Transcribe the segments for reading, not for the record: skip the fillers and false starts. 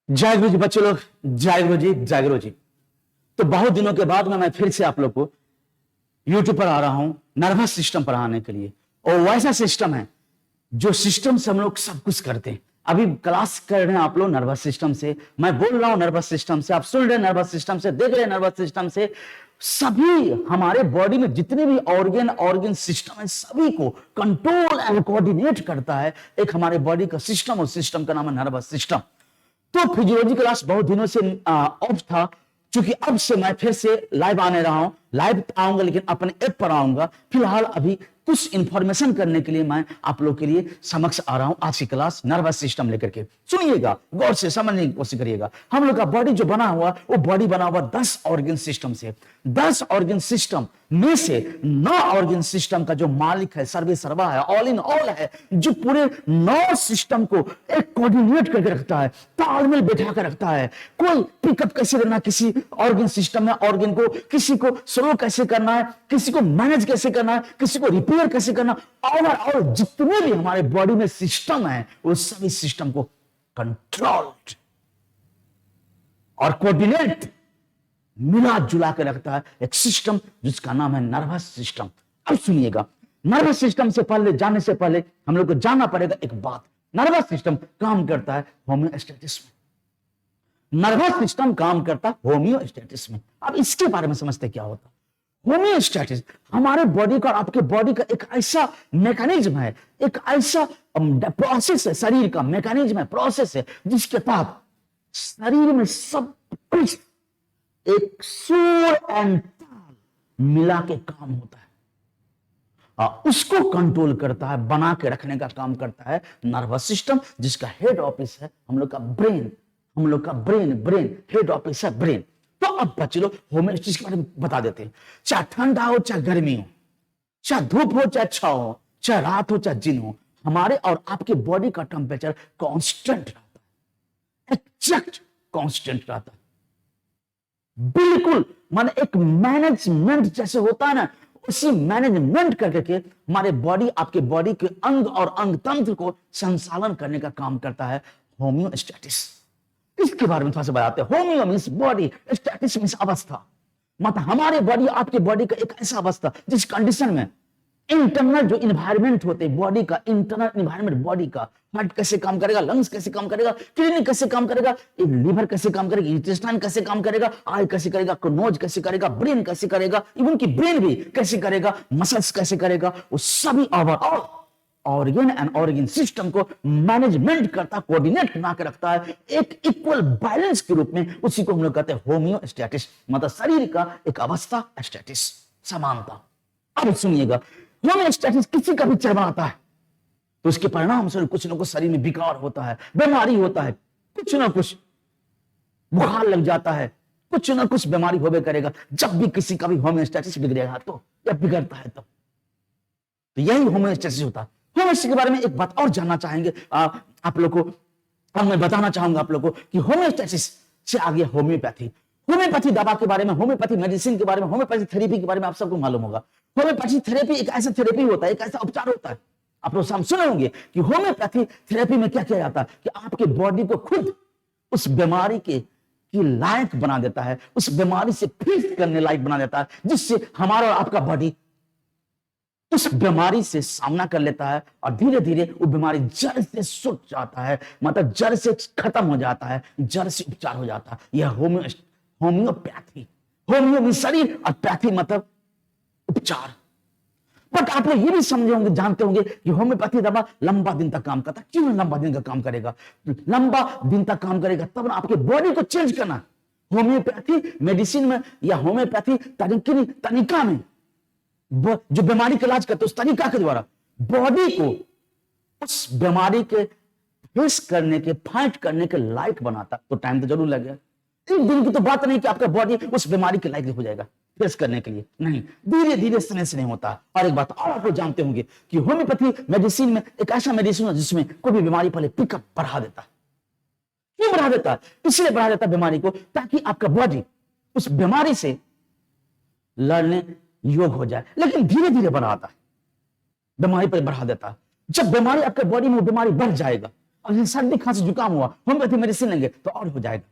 जय गुरु जी बच्चों लोग, जय गुरु जी, जय गुरु जी। तो बहुत दिनों के बाद मैं फिर से आप लोग को यूट्यूब पर आ रहा हूं नर्वस सिस्टम पढ़ाने के लिए। और वैसा सिस्टम है जो सिस्टम से हम लोग सब कुछ करते हैं। अभी क्लास कर रहे हैं आप लोग नर्वस सिस्टम से, मैं बोल रहा हूं नर्वस सिस्टम से, आप सुन रहे हैं नर्वस सिस्टम से, देख रहे हैं नर्वस सिस्टम से। सभी हमारे बॉडी में जितने भी ऑर्गन सिस्टम है सभी को कंट्रोल एंड कोऑर्डिनेट करता है एक हमारे बॉडी का सिस्टम, और सिस्टम का नाम है नर्वस सिस्टम। तो फिजियोलॉजी क्लास बहुत दिनों से ऑफ था, क्योंकि अब से मैं फिर से लाइव आने रहा हूं। लाइव आऊंगा लेकिन अपने ऐप पर आऊंगा। फिलहाल अभी कुछ इंफॉर्मेशन करने के लिए मैं आप लोग के लिए समक्ष आ रहा हूं। आज की क्लास नर्वस सिस्टम लेकर के सुनिएगा, गौर से समझने की कोशिश करिएगा। हम लोग का बॉडी जो बना हुआ वो बॉडी बना हुआ 10 ऑर्गन सिस्टम से। 10 ऑर्गन सिस्टम में से 9 ऑर्गन सिस्टम का जो मालिक है, सर्वे सर्वा है, ऑल इन ऑल है, जो पूरे 9 सिस्टम को एक कोऑर्डिनेट करके रखता है, तालमेल बैठा कर रखता है। कोई पिकअप कैसे करना किसी ऑर्गन सिस्टम में, ऑर्गन को किसी को स्लो कैसे करना है, किसी को मैनेज कैसे करना है, किसी को रिपेयर कैसे करना, और जितने भी हमारे बॉडी में सिस्टम है वो सभी सिस्टम को कंट्रोल्ड और कोऑर्डिनेट मिला जुला के रखता है एक सिस्टम जिसका नाम है नर्वस सिस्टम। अब सुनिएगा, नर्वस सिस्टम से पहले जाने से पहले हम लोग को जानना पड़ेगा एक बात। नर्वस सिस्टम काम करता है होम्योस्टेसिस में। नर्वस सिस्टम काम करता है होम्योस्टेसिस में। अब इसके बारे में समझते क्या होता है होम्योस्टेसिस। हमारे बॉडी का और आपके बॉडी का एक ऐसा मैकेनिज्म है, एक ऐसा प्रोसेस है, शरीर का मैकेनिज्म है, प्रोसेस है, जिसके तहत शरीर में सब कुछ एक सुर एंड ताल मिला के काम होता है। उसको कंट्रोल करता है, बना के रखने का काम करता है नर्वस सिस्टम, जिसका हेड ऑफिस है हम लोग का ब्रेन। हम लोग का ब्रेन हेड ऑफिस है ब्रेन। तो अब बच्चे लोग होम्योस्टेसिस के बारे में बता देते हैं। चाहे ठंडा हो चाहे गर्मी हो, चाहे धूप हो चाहे छाव हो, चाहे रात हो चाहे दिन हो, हमारे और आपके बॉडी का टेम्परेचर कांस्टेंट रहता है, एग्जैक्ट कांस्टेंट रहता है, बिल्कुल। माने एक मैनेजमेंट जैसे होता है ना, उसी मैनेजमेंट करके हमारे बॉडी, आपके बॉडी के अंग और अंग तंत्र को संचालन करने का काम करता है होम्योस्टेसिस। इसके बारे में थोड़ा सा बताते हैं। Homeo means body, stasis means अवस्था। मतलब हमारे बॉडी, आपके बॉडी का एक ऐसा अवस्था जिस कंडीशन में इंटरनल जो इन्वायरमेंट होते हैं बॉडी का, इंटरनल इन्वायरमेंट बॉडी का, हार्ट कैसे काम करेगा, लंग्स कैसे काम करेगा, किडनी कैसे काम करेगा, लिवर कैसे काम करेगा, इंटेस्टाइन कैसे काम करेगा, आई कैसे करेगा, नोज कैसे करेगा, ब्रेन कैसे करेगा, इवन की ब्रेन भी कैसे करेगा, मसल्स कैसे करेगा, वो सभी overall organ and organ system को मैनेजमेंट करता, कोऑर्डिनेट बना के रखता है एक इक्वल बैलेंस के रूप में। उसी को हम लोग कहते हैं होम्योस्टेसिस, मतलब शरीर का एक अवस्था, स्टेटिस, समानता। अब सुनिएगा, होम्योस्टेसिस किसी का भी चरबराता है तो उसके परिणाम से कुछ ना कुछ शरीर में विकार होता है, बीमारी होता है, कुछ ना कुछ बुखार लग जाता है, कुछ ना कुछ बीमारी होबे करेगा। जब भी किसी का भी होम्योस्टेसिस बिगड़ेगा तो, या बिगड़ता है तो यही होम्योस्टेसिस होता है। होम्योस्टेसिस के बारे में एक बात और जानना चाहेंगे आप लोग को, और मैं बताना चाहूंगा आप लोग को कि होम्योस्टेसिस से आगे होम्योपैथी। होम्योपैथी दवा के बारे में, होम्योपैथी मेडिसिन के बारे में, होम्योपैथी थेरेपी के बारे में आप सबको मालूम होगा। होम्योपैथी थेरेपी एक ऐसा थेरेपी होता है, एक ऐसा उपचार होता है। आप लोग सुने होंगे कि होम्योपैथी थेरेपी में क्या किया जाता है कि आपके बॉडी को खुद उस बीमारी के लायक बना देता है, उस बीमारी से फेस करने लायक बना देता है, जिससे हमारा और आपका बॉडी उस बीमारी से सामना कर लेता है और धीरे धीरे वो बीमारी जड़ से सूख जाता है, मतलब जड़ से खत्म हो जाता है, जड़ से उपचार हो जाता है। यह होम्योपैथी। होम्यो में शरीर और पैथी मतलब उपचार। बट आप लोग ये भी समझे होंगे, जानते होंगे कि होम्योपैथी दवा लंबा दिन तक काम करता है। क्यों लंबा दिन का काम करेगा? लंबा दिन तक काम करेगा तब आपके बॉडी को चेंज करना। होम्योपैथी मेडिसिन में या होम्योपैथी तरीका में जो बीमारी का इलाज करते उस तरीका के द्वारा बॉडी को उस बीमारी के फेस करने के, फाइट करने के लायक बनाता। तो टाइम तो जरूर लगेगा, एक दिन की तो बात नहीं कि आपका बॉडी उस बीमारी के लायक हो जाएगा फेस करने के लिए, नहीं, धीरे धीरे समय से नहीं होता। और एक बात और आप लोग जानते होंगे कि होम्योपैथी मेडिसिन में एक ऐसा मेडिसिन है जिसमें कोई भी बीमारी पहले पिकअप बढ़ा देता है। क्यों बढ़ा देता है? इसलिए बढ़ा देता है बीमारी को, ताकि आपका बॉडी उस बीमारी से लड़ने योग हो जाए, लेकिन धीरे धीरे बढ़ाता है, बीमारी पर बढ़ा देता है। जब बीमारी आपके बॉडी में बीमारी बढ़ जाएगा अब जैसे सर्दी खांसी जुकाम हुआ, होम्योपैथी मेडिसिन लेंगे तो और हो जाएगा।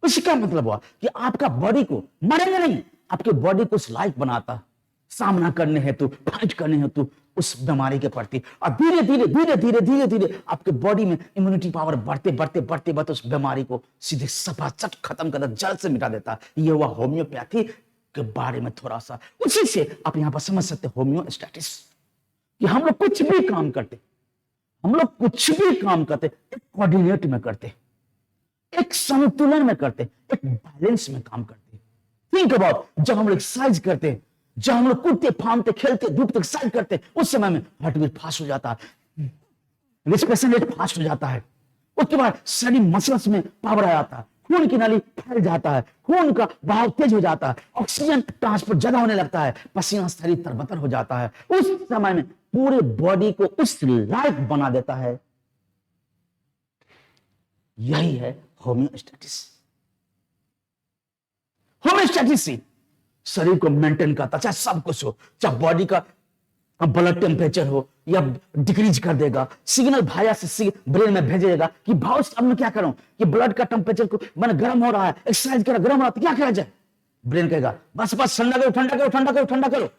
उससे क्या मतलब हुआ कि आपका बॉडी को मरेंगे नहीं, आपके बॉडी को उस लायक बनाता सामना करने हेतु, फाइट करने हेतु उस बीमारी के प्रति। और धीरे धीरे धीरे धीरे धीरे धीरे आपके बॉडी में इम्यूनिटी पावर बढ़ते बढ़ते बढ़ते बढ़ते उस बीमारी को सीधे सपाचट खत्म कर जड़ से मिटा देता है। ये हुआ होम्योपैथी के बारे में थोड़ा सा। उसी से आप यहां पर समझ सकते होम्योस्टैटिस कि हम लोग कुछ भी काम करते, हम लोग कुछ भी काम करते एक कोऑर्डिनेट में करते, एक संतुलन में करते, एक बैलेंस में काम करते। थिंक अबाउट, जब हम लोग एक्सरसाइज करते हैं, जब हम लोग कूदते फांदते खेलते धूपते एक्सरसाइज करते, उस समय में हार्ट बीट फास्ट हो जाता है, रेस्पिरेशन रेट फास्ट हो जाता है, उसके बाद शरीर मसल्स में पावर आ जाता है, खून की नाली फैल जाता है, खून का बहाव तेज हो जाता है, ऑक्सीजन ट्रांसपोर्ट ज्यादा होने लगता है, पसीना शरीर तरबतर हो जाता है। उस समय में पूरे बॉडी को उस लायक बना देता है। यही है होम्योस्टैटिस। होम्योस्टैटिस से शरीर को मेंटेन करता, चाहे सब कुछ हो, चाहे बॉडी का ब्लड टेम्परेचर हो या डिक्रीज कर देगा, सिग्नल भाया से ब्रेन में भेजेगा कि भाव अब मैं क्या करूं कि ब्लड का टेम्परेचर को मैंने गर्म हो रहा है, एक्सरसाइज करा गर्म हो रहा है, तो क्या किया जाए? ब्रेन कहेगा बस बस ठंडा करो ठंडा करो ठंडा करो ठंडा करो।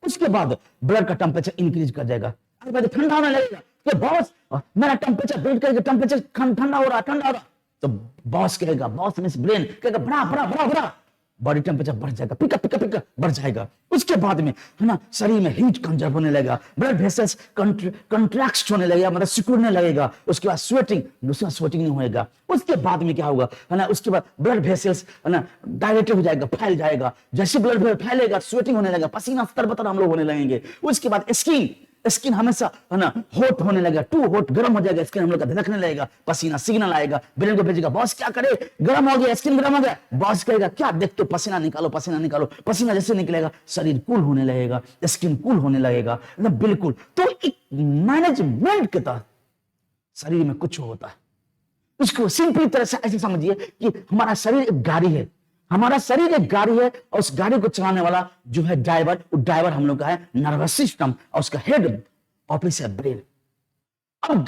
उसके बाद ब्लड का टेम्परेचर इंक्रीज कर जाएगा, ठंडा होने लगेगा कि बॉस मेरा टेम्परेचर ब्रेन कहेगा टेम्परेचर ठंडा हो रहा ठंडा हो रहा, तो बॉस कहेगा, बॉस में ब्रेन कहेगा बढ़ा बढ़ा बढ़ा बढ़ा, बॉडी टेम्परेचर बढ़ जाएगा, पिका पिका पिका बढ़ जाएगा। उसके बाद में है ना शरीर में हीट कंजर्व होने लगेगा, ब्लड वेसल्स कंट्रैक्ट होने लगेगा, मतलब सिकुड़ने लगेगा। उसके बाद स्वेटिंग, दूसरा स्वेटिंग नहीं होएगा। उसके बाद में क्या होगा है ना, उसके बाद ब्लड वेसल्स है ना डायलेटेड हो जाएगा, फैल जाएगा। जैसे ब्लड फैलेगा स्वेटिंग होने लगेगा, पसीना तरबतर हम लोग होने लगेंगे। उसके बाद स्किन हमेशा है ना हॉट होने लगेगा, टू हॉट गर्म हो जाएगा, स्किन हम लोग का धड़कने लगेगा, पसीना सिग्नल आएगा, ब्रेन को भेजेगा बॉस क्या करे, गर्म हो गया स्किन गर्म हो गया, बॉस कहेगा क्या देख तो पसीना निकालो पसीना निकालो। पसीना जैसे निकलेगा शरीर कूल होने लगेगा, स्किन कूल होने लगेगा, बिल्कुल। तो एक मैनेजमेंट के तहत शरीर में कुछ होता है। उसको सिंपली तरह से ऐसे समझिए कि हमारा शरीर एक गाड़ी है, हमारा शरीर एक गाड़ी है और उस गाड़ी को चलाने वाला जो है ड्राइवर, वो ड्राइवर हम लोग का है नर्वस सिस्टम और उसका हेड ऑफिस है ब्रेन। अब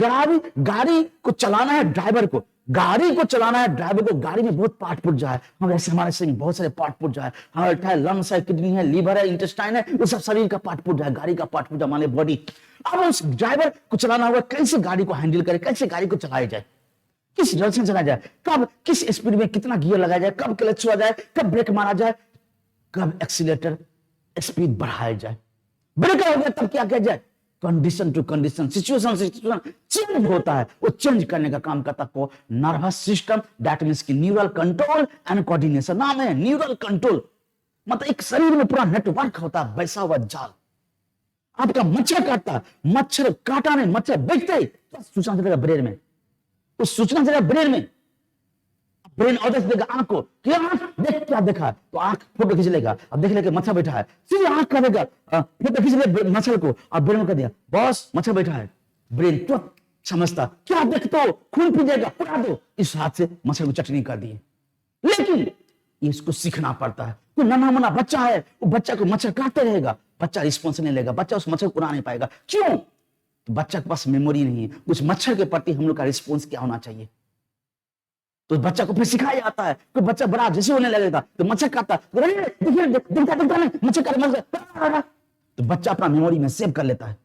गाड़ी को चलाना है ड्राइवर को, गाड़ी को चलाना है ड्राइवर को। गाड़ी में बहुत पार्ट पुर्जा है, हम ऐसे हमारे शरीर में बहुत सारे पार्ट पुर्जा है, हार्ट है, लंग्स है, किडनी है, लीवर है, इंटेस्टाइन है, ये सब शरीर का पार्ट पुर्जा है, गाड़ी का पार्ट पुर्जा माने बॉडी। अब उस ड्राइवर को चलाना होगा, कैसे गाड़ी को हैंडल करे, कैसे गाड़ी को चलाया जाए, किस डायरेक्शन चलाया जाए, कब किस स्पीड में कितना गियर लगाया जाए, कब क्लच छुआ जाए, कब ब्रेक मारा जाए, कब एक्सीलेटर स्पीड बढ़ाया जाए, ब्रेक हो गया तब क्या किया जाए। Condition to condition, situation change होता है, वो चेंज करने का काम करता को नर्वस सिस्टम, दैट मींस की न्यूरल कंट्रोल एंड कोऑर्डिनेशन। नाम है न्यूरल कंट्रोल, मतलब एक शरीर में पूरा नेटवर्क होता है, बैसा हुआ जाल। आपका मच्छर काटता है, मच्छर काटा नहीं, मच्छर बैठते ही सूचना चलेगा ब्रेन में, उस सूचना चलेगा ब्रेन में, ब्रेन ऑर्डर देगा आंख को कि आंख देख क्या देखा, तो आंख फोटो खींच लेगा। अब देख लेगा मच्छर बैठा है, सीधे आंख करेगा फोटो खींच ले मच्छर को, अब ब्रेन को कह दिया बॉस मच्छर बैठा है। ब्रेन तुरंत समझता क्या देखते हो, खून पी जाएगा उड़ा दो, इस हाथ से मच्छर को चटनी कर दिए। लेकिन इसको सीखना पड़ता है। तो नन्हा मुन्ना बच्चा है, वो बच्चा को मच्छर काटते रहेगा, बच्चा रिस्पॉन्स नहीं लेगा, बच्चा उस मच्छर को उड़ा नहीं पाएगा। क्यों? तो बच्चा के पास मेमोरी नहीं है, उस मच्छर के प्रति हम लोग का रिस्पॉन्स क्या होना चाहिए। तो बच्चा को फिर सिखाया जाता है कि बच्चा बड़ा जैसे होने लगेगा तो मच्छर काटता, मच्छर काटे, तो बच्चा अपना मेमोरी में सेव कर लेता है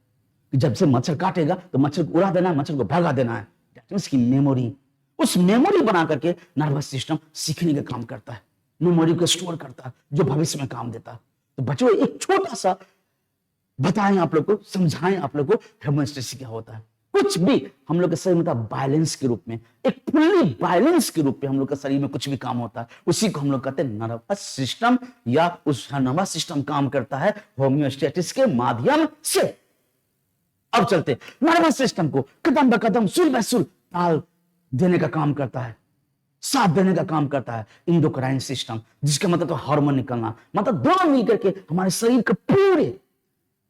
कि जब से मच्छर काटेगा तो मच्छर को उड़ा देना है, मच्छर को भगा देना है। उसकी मेमोरी, उस मेमोरी बना करके नर्वस सिस्टम सीखने का काम करता है, मेमोरी को स्टोर करता है जो भविष्य में काम देता है। तो बच्चों एक छोटा सा बताएं आप लोग को, समझाएं आप लोग को होम्योस्टैटिस क्या होता है। कुछ भी हम लोग के शरीर में बैलेंस के रूप में, एक फुल्ली बैलेंस के रूप में हम लोग के शरीर में कुछ भी काम होता है, उसी को हम लोग कहते हैं नर्वस सिस्टम, या उस नर्वस सिस्टम काम करता है होम्योस्टैटिस के माध्यम से। अब चलते नर्वस सिस्टम को कदम ब कदम सुर ब सुर ताल देने का काम करता है, साथ देने का काम करता है इंडोक्राइन सिस्टम, जिसका मतलब तो हार्मोन निकलना, मतलब दोनों मिलकर के हमारे शरीर के पूरे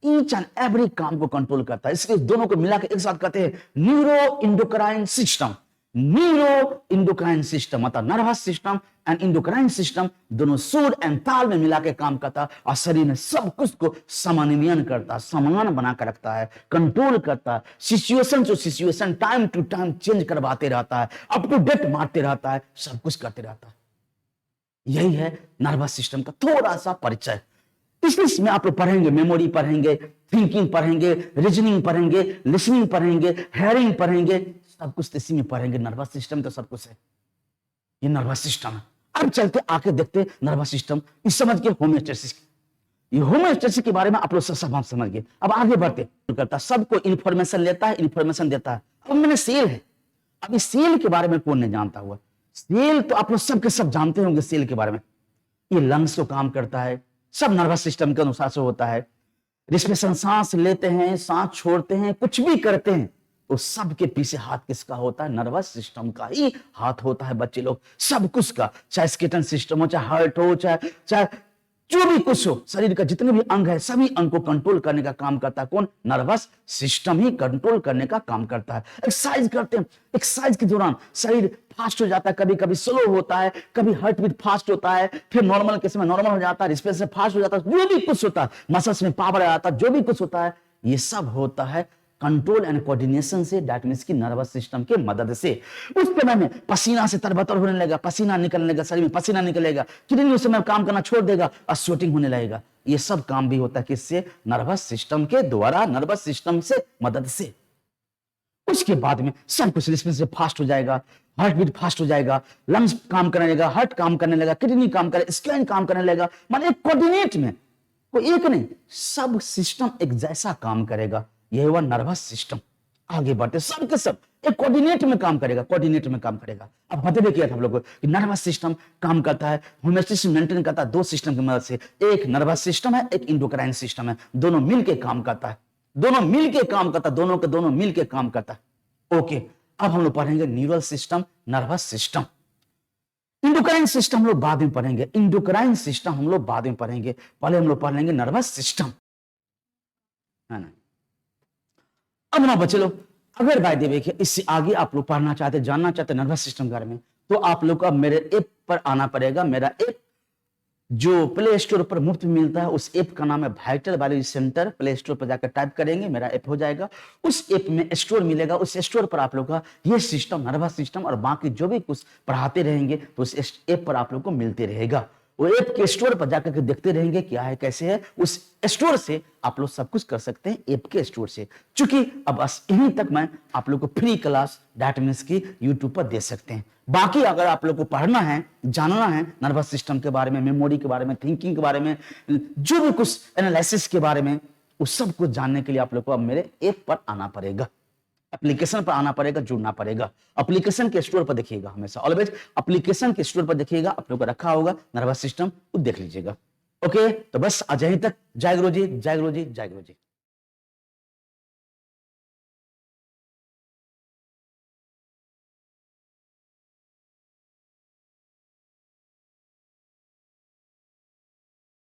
ईच एंड एवरी काम को कंट्रोल करता है। इसलिए दोनों को मिलाकर एक साथ कहते हैं neuro endocrine system. Neuro endocrine system, मतलब nervous system and endocrine system दोनों सुर एंड ताल में मिला के काम करता और शरीर में सब कुछ को समन्वयन करता, समान बना कर रखता है, कंट्रोल करता है, situation to situation, time to time change करवाते रहता है, अप टू डेट मारते रहता है, सब कुछ करते रहता है। यही है नर्वस सिस्टम का थोड़ा सा परिचय। इसमें आप लोग पढ़ेंगे, मेमोरी पढ़ेंगे, थिंकिंग पढ़ेंगे, रीजनिंग पढ़ेंगे, लिसनिंग पढ़ेंगे, हेयरिंग पढ़ेंगे, सब कुछ इसी में पढ़ेंगे। नर्वस सिस्टम तो सब कुछ है, ये नर्वस सिस्टम है। अब चलते आके देखते नर्वस सिस्टम, इस समझ के होमियोस्टेसिस, ये होमियोस्टेसिस के बारे में आप लोग सब समझ गए। अब आगे बढ़ते करता, सबको इंफॉर्मेशन लेता है, इंफॉर्मेशन देता है। अब मैंने सेल है, अब इस सेल के बारे में कौन नहीं जानता हुआ? सेल तो आप लोग सबके सब जानते होंगे सेल के बारे में। ये लंग्स को काम करता है, सब नर्वस सिस्टम के अनुसार से होता है। रिस्पिरेशन, सांस लेते हैं, सांस छोड़ते हैं, कुछ भी करते हैं तो सबके पीछे हाथ किसका होता है? नर्वस सिस्टम का ही हाथ होता है बच्चे लोग, सब कुछ का, चाहे स्केलेटन सिस्टम हो, चाहे हार्ट हो, चाहे जो भी कुछ हो, शरीर का जितने भी अंग है सभी अंग को कंट्रोल करने का काम करता है कौन? नर्वस सिस्टम ही कंट्रोल करने का काम करता है। एक्सरसाइज करते हैं, एक्सरसाइज के दौरान शरीर फास्ट हो जाता है, कभी कभी स्लो होता है, कभी हार्ट बीट फास्ट होता है, फिर नॉर्मल केस में नॉर्मल हो जाता है, रिस्पिरेशन फास्ट हो जाता है, जो भी कुछ होता है, मसल्स में पावर आ जाता है, जो भी कुछ होता है, ये सब होता है कंट्रोल एंड कोऑर्डिनेशन से, दैट मींस की नर्वस सिस्टम के मदद से। उस समय में पसीना से तरबतर होने लगेगा, पसीना निकलने लगेगा, शरीर में पसीना निकलेगा, किडनी उस समय काम करना छोड़ देगा और स्वेटिंग होने लगेगा। ये सब काम भी होता है किससे? नर्वस सिस्टम के द्वारा, नर्वस सिस्टम से मदद से। उसके बाद में सब कुछ रिस्पिरेशन फास्ट हो जाएगा, हार्ट बीट फास्ट हो जाएगा, लंग्स काम करने लगेगा, हार्ट काम करने लगेगा, किडनी काम करे, स्किन काम करने लगेगा, माने एक कोऑर्डिनेट में, कोई एक नहीं, सब सिस्टम एक जैसा काम करेगा। यह हुआ नर्वस सिस्टम। आगे बढ़ते सब के सब एक कोऑर्डिनेट में काम करेगा, कोऑर्डिनेट में काम करेगा। अब बता किया था हम लोग को कि नर्वस सिस्टम काम करता है, होमियोस्टेसिस मेंटेन करता है दो सिस्टम की मदद से। एक नर्वस सिस्टम है, एक इंडोक्राइन सिस्टम है, दोनों मिलके काम करता है, दोनों मिलके काम करता है, दोनों के दोनों मिलके काम करता है। ओके, अब हम लोग पढ़ेंगे neural system, nervous system. Endocrine system हम लोग बाद में पढ़ेंगे, इंडोक्राइन सिस्टम हम लोग बाद में पढ़ेंगे, पहले हम लोग पढ़ लेंगे नर्वस सिस्टम, है ना। अब ना बच्चे लोग, अगर बाय द वे इससे आगे आप लोग पढ़ना चाहते, जानना चाहते नर्वस सिस्टम के बारे में, तो आप लोग को अब मेरे ऐप पर आना पड़ेगा। मेरा ऐप जो प्ले स्टोर पर मुफ्त में मिलता है, उस ऐप का नाम है vital biology centre. Play store पर जाकर टाइप करेंगे, मेरा ऐप हो जाएगा। उस ऐप में स्टोर मिलेगा, उस स्टोर पर आप लोग का ये सिस्टम, नर्वस सिस्टम और बाकी जो भी कुछ पढ़ाते रहेंगे तो उस ऐप पर आप लोग को मिलते रहेगा। वो ऐप के स्टोर पर जाकर के देखते रहेंगे क्या है कैसे है, उस स्टोर से आप लोग सब कुछ कर सकते हैं, ऐप के स्टोर से। चूंकि अब बस यहीं तक मैं आप लोग को फ्री क्लास दैट मींस की यूट्यूब पर दे सकते हैं। बाकी अगर आप लोग को पढ़ना है, जानना है नर्वस सिस्टम के बारे में, मेमोरी के बारे में, थिंकिंग के बारे में, जो भी कुछ एनालिसिस के बारे में, उस सब कुछ जानने के लिए आप लोग को अब मेरे ऐप पर आना पड़ेगा, एप्लीकेशन पर आना पड़ेगा, जुड़ना पड़ेगा। एप्लीकेशन के स्टोर पर देखिएगा, हमेशा ऑलवेज एप्लीकेशन के स्टोर पर देखिएगा, आप लोग को रखा होगा नर्वस सिस्टम, वो देख लीजिएगा। ओके, तो बस आज यहीं तक। जय गुरु जी, जय गुरु जी, जय गुरु जी।